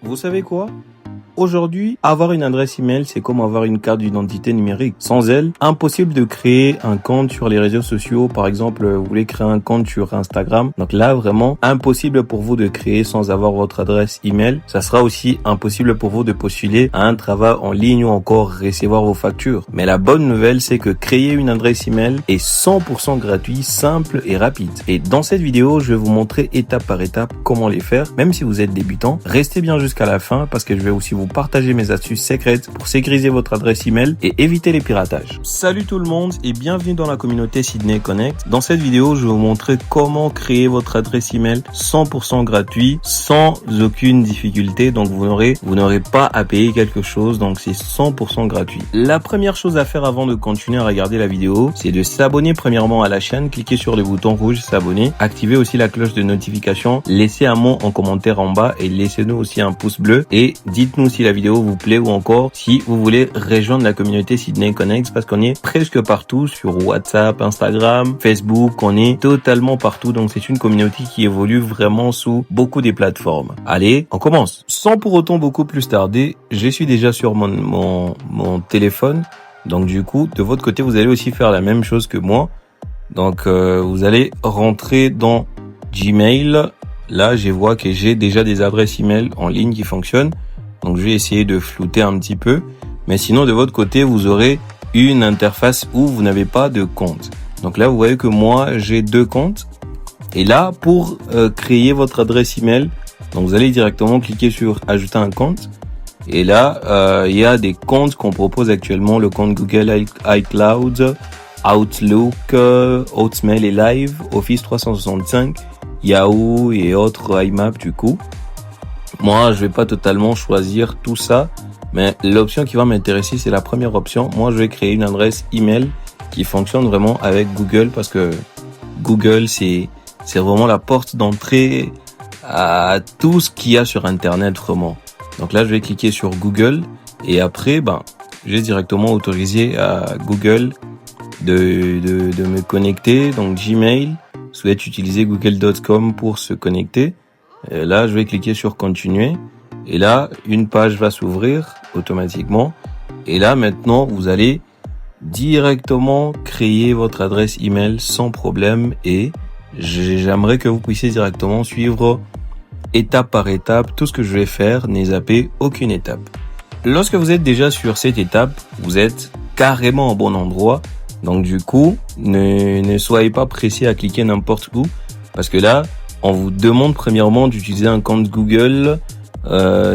Vous savez quoi? Aujourd'hui, avoir une adresse email, c'est comme avoir une carte d'identité numérique. Sans elle, impossible de créer un compte sur les réseaux sociaux. Par exemple, vous voulez créer un compte sur Instagram. Donc là, vraiment, impossible pour vous de créer sans avoir votre adresse email. Ça sera aussi impossible pour vous de postuler à un travail en ligne ou encore recevoir vos factures. Mais la bonne nouvelle, c'est que créer une adresse email est 100% gratuit, simple et rapide. Et dans cette vidéo, je vais vous montrer étape par étape comment les faire. Même si vous êtes débutant, restez bien jusqu'à la fin parce que je vais aussi vous partager mes astuces secrètes pour sécuriser votre adresse email et éviter les piratages. Salut tout le monde et bienvenue dans la communauté Sydney Connect. Dans cette vidéo, je vais vous montrer comment créer votre adresse email 100% gratuit, sans aucune difficulté. Donc vous n'aurez pas à payer quelque chose, donc c'est 100% gratuit. La première chose à faire avant de continuer à regarder la vidéo, c'est de s'abonner premièrement à la chaîne, cliquez sur le bouton rouge s'abonner, activez aussi la cloche de notification, laissez un mot en commentaire en bas et laissez-nous aussi un pouce bleu et dites-nous si la vidéo vous plaît ou encore si vous voulez rejoindre la communauté Sydney Connect parce qu'on est presque partout sur WhatsApp, Instagram, Facebook, on est totalement partout, donc c'est une communauté qui évolue vraiment sous beaucoup des plateformes. Allez, on commence. Sans pour autant beaucoup plus tarder, je suis déjà sur mon téléphone, donc du coup de votre côté vous allez aussi faire la même chose que moi. Donc vous allez rentrer dans Gmail. Là je vois que j'ai déjà des adresses email en ligne qui fonctionnent. Donc je vais essayer de flouter un petit peu. Mais sinon de votre côté vous aurez une interface où vous n'avez pas de compte. Donc là vous voyez que moi j'ai 2 comptes. Et là pour créer votre adresse email, donc vous allez directement cliquer sur ajouter un compte. Et là il y a des comptes qu'on propose actuellement. Le compte Google iCloud, Outlook, Hotmail et Live, Office 365, Yahoo et autres IMAP du coup. Moi, je vais pas totalement choisir tout ça, mais l'option qui va m'intéresser, c'est la première option. Moi, je vais créer une adresse email qui fonctionne vraiment avec Google parce que Google, c'est vraiment la porte d'entrée à tout ce qu'il y a sur Internet vraiment. Donc là, je vais cliquer sur Google et après, j'ai directement autorisé à Google de me connecter. Donc Gmail, souhaite utiliser google.com pour se connecter. Et là, je vais cliquer sur continuer. Et là, une page va s'ouvrir automatiquement. Et là, maintenant, vous allez directement créer votre adresse email sans problème. Et j'aimerais que vous puissiez directement suivre étape par étape tout ce que je vais faire, ne zappez aucune étape. Lorsque vous êtes déjà sur cette étape, vous êtes carrément au bon endroit. Donc du coup, ne soyez pas pressé à cliquer n'importe où. Parce que là, on vous demande premièrement d'utiliser un compte Google.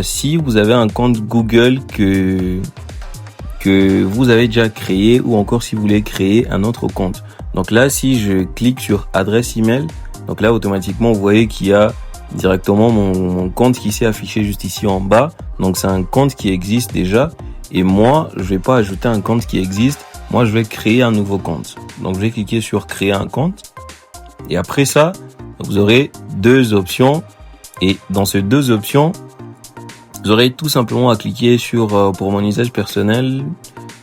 Si vous avez un compte Google que vous avez déjà créé ou encore si vous voulez créer un autre compte. Donc là, si je clique sur adresse email, donc là automatiquement vous voyez qu'il y a directement mon compte qui s'est affiché juste ici en bas. Donc c'est un compte qui existe déjà et moi je vais pas ajouter un compte qui existe. Moi je vais créer un nouveau compte. Donc je vais cliquer sur créer un compte et après ça vous aurez 2 options et dans ces 2 options, vous aurez tout simplement à cliquer sur pour mon usage personnel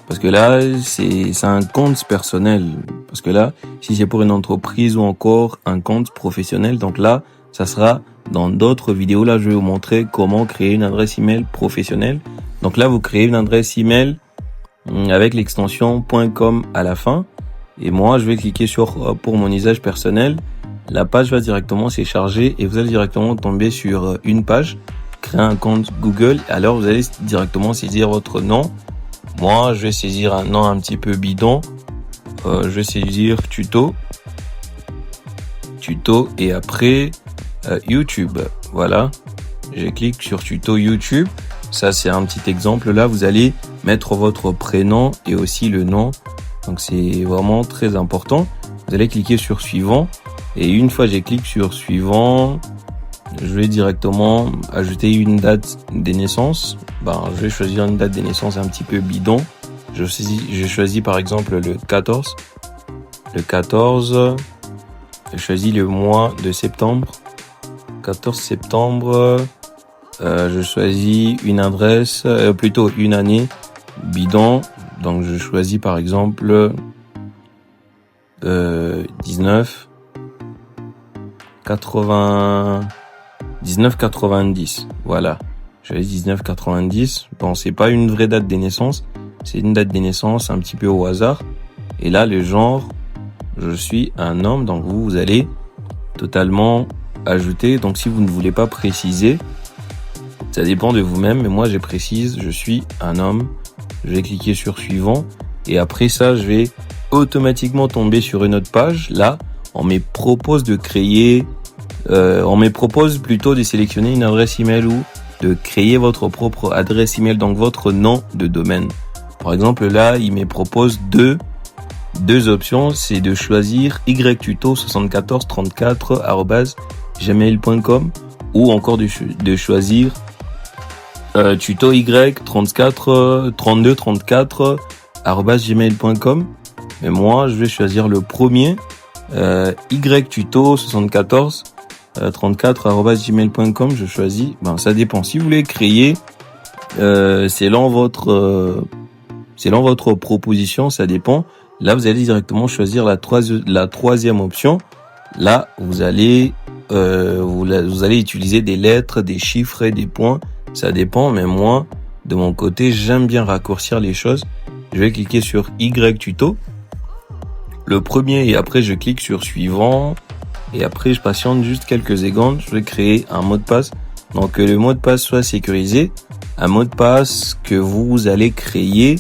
parce que là c'est un compte personnel parce que là si c'est pour une entreprise ou encore un compte professionnel, donc là ça sera dans d'autres vidéos. Là je vais vous montrer comment créer une adresse email professionnelle. Donc là vous créez une adresse email avec l'extension .com à la fin et moi je vais cliquer sur pour mon usage personnel. La page va directement se charger et vous allez directement tomber sur une page, créer un compte Google. Alors vous allez directement saisir votre nom. Moi, je vais saisir un nom un petit peu bidon. Je vais saisir tuto et après YouTube. Voilà, je clique sur tuto YouTube. Ça, c'est un petit exemple. Là, vous allez mettre votre prénom et aussi le nom. Donc, c'est vraiment très important. Vous allez cliquer sur suivant. Et une fois que j'ai cliqué sur suivant, je vais directement ajouter une date de naissance. Je vais choisir une date de naissance un petit peu bidon. Je choisis par exemple le 14. Le 14, je choisis le mois de septembre. 14 septembre, je choisis une adresse, plutôt une année bidon. Donc je choisis par exemple 1990. Voilà. J'avais 1990. Bon, c'est pas une vraie date de naissance. C'est une date de naissance un petit peu au hasard. Et là, le genre, je suis un homme. Donc, vous allez totalement ajouter. Donc, si vous ne voulez pas préciser, ça dépend de vous-même. Mais moi, je précise, je suis un homme. Je vais cliquer sur suivant. Et après ça, je vais automatiquement tomber sur une autre page. Là, on me propose de créer, on me propose plutôt de sélectionner une adresse email ou de créer votre propre adresse email, donc votre nom de domaine. Par exemple, là, il me propose deux options. C'est de choisir ytuto7434@gmail.com ou encore de choisir tuto y343234@gmail.com. Mais moi, je vais choisir le premier, ytuto7434@gmail.com. Je choisis. Ça dépend. Si vous voulez créer, selon votre proposition, ça dépend. Là, vous allez directement choisir la troisième option. Là, vous allez utiliser des lettres, des chiffres et des points. Ça dépend, mais moi, de mon côté, j'aime bien raccourcir les choses. Je vais cliquer sur ytuto, le premier, et après je clique sur suivant. Et après, je patiente juste quelques secondes. Je vais créer un mot de passe. Donc, que le mot de passe soit sécurisé. Un mot de passe que vous allez créer,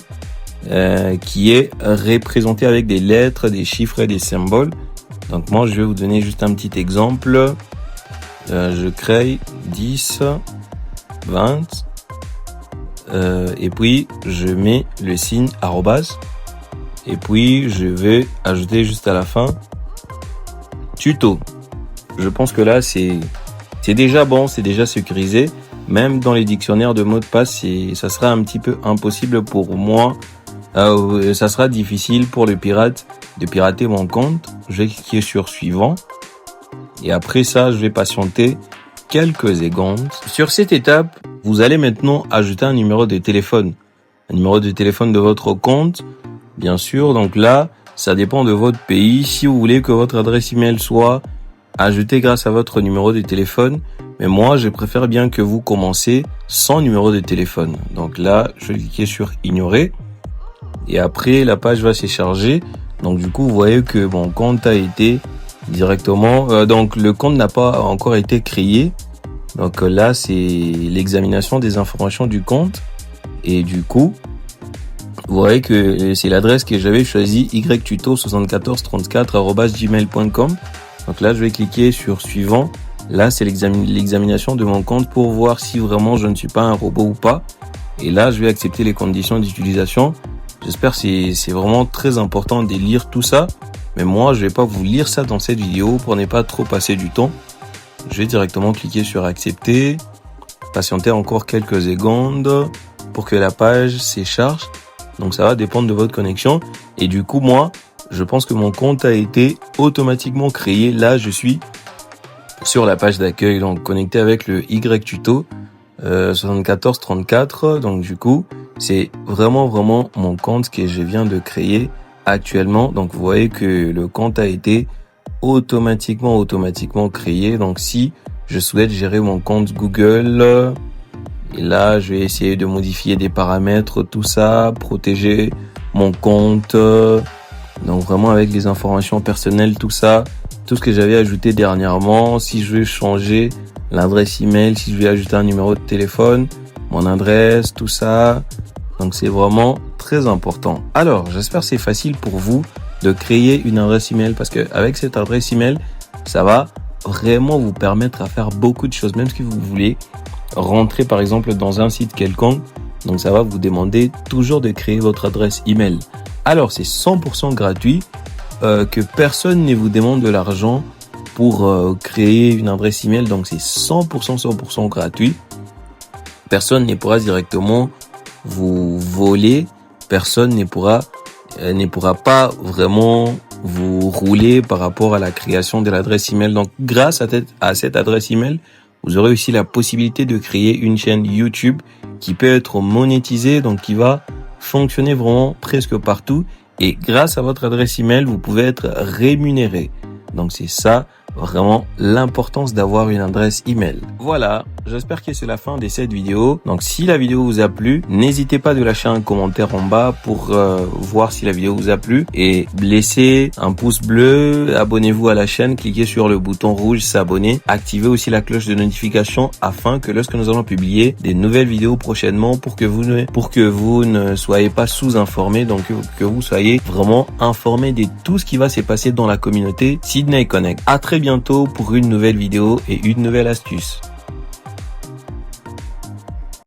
qui est représenté avec des lettres, des chiffres et des symboles. Donc, moi, je vais vous donner juste un petit exemple. Je crée 10, 20, et puis je mets le signe arrobase, et puis je vais ajouter juste à la fin tuto. Je pense que là c'est déjà bon, c'est déjà sécurisé. Même dans les dictionnaires de mots de passe, ça sera un petit peu impossible pour moi. Ça sera difficile pour le pirate de pirater mon compte. Je vais cliquer sur suivant, et après ça, je vais patienter quelques secondes. Sur cette étape, vous allez maintenant ajouter un numéro de téléphone. Un numéro de téléphone de votre compte, bien sûr. Donc là, ça dépend de votre pays. Si vous voulez que votre adresse email soit ajoutée grâce à votre numéro de téléphone, mais moi, je préfère bien que vous commencez sans numéro de téléphone. Donc là, je vais cliquer sur ignorer. Et après, la page va se charger. Donc du coup, vous voyez que mon compte a été directement, donc le compte n'a pas encore été créé. Donc là, c'est l'examination des informations du compte, et du coup, vous voyez que c'est l'adresse que j'avais choisie, ytuto7434@gmail.com. Donc là, je vais cliquer sur suivant. Là, c'est l'examination de mon compte pour voir si vraiment je ne suis pas un robot ou pas. Et là, je vais accepter les conditions d'utilisation. J'espère que c'est vraiment très important de lire tout ça. Mais moi, je vais pas vous lire ça dans cette vidéo pour ne pas trop passer du temps. Je vais directement cliquer sur accepter. Patienter encore quelques secondes pour que la page se charge. Donc ça va dépendre de votre connexion. Et du coup, moi, je pense que mon compte a été automatiquement créé. Là, je suis sur la page d'accueil, donc connecté avec le ytuto 7434. Donc du coup, c'est vraiment mon compte que je viens de créer actuellement. Donc vous voyez que le compte a été automatiquement créé. Donc si je souhaite gérer mon compte Google, et là je vais essayer de modifier des paramètres, tout ça, protéger mon compte, donc vraiment avec les informations personnelles, tout ça, tout ce que j'avais ajouté dernièrement. Si je veux changer l'adresse email, si je vais ajouter un numéro de téléphone, mon adresse, tout ça. Donc c'est vraiment très important. Alors, j'espère que c'est facile pour vous de créer une adresse email, parce que avec cette adresse email, ça va vraiment vous permettre à faire beaucoup de choses. Même si vous voulez rentrer par exemple dans un site quelconque, donc ça va vous demander toujours de créer votre adresse email. Alors c'est 100% gratuit, que personne ne vous demande de l'argent pour créer une adresse email. Donc c'est 100% gratuit. Personne ne pourra directement vous voler, personne ne pourra pas vraiment vous rouler par rapport à la création de l'adresse email. Donc grâce à cette adresse email, vous aurez aussi la possibilité de créer une chaîne YouTube qui peut être monétisée, donc qui va fonctionner vraiment presque partout. Et grâce à votre adresse email, vous pouvez être rémunéré. Donc c'est ça vraiment l'importance d'avoir une adresse email. Voilà, j'espère que c'est la fin de cette vidéo. Donc si la vidéo vous a plu, n'hésitez pas de lâcher un commentaire en bas pour voir si la vidéo vous a plu et laissez un pouce bleu, abonnez-vous à la chaîne, cliquez sur le bouton rouge s'abonner, activez aussi la cloche de notification afin que lorsque nous allons publier des nouvelles vidéos prochainement pour que vous ne soyez pas sous-informés, donc que vous soyez vraiment informés de tout ce qui va se passer dans la communauté Sydney Connect. À très bientôt pour une nouvelle vidéo et une nouvelle astuce.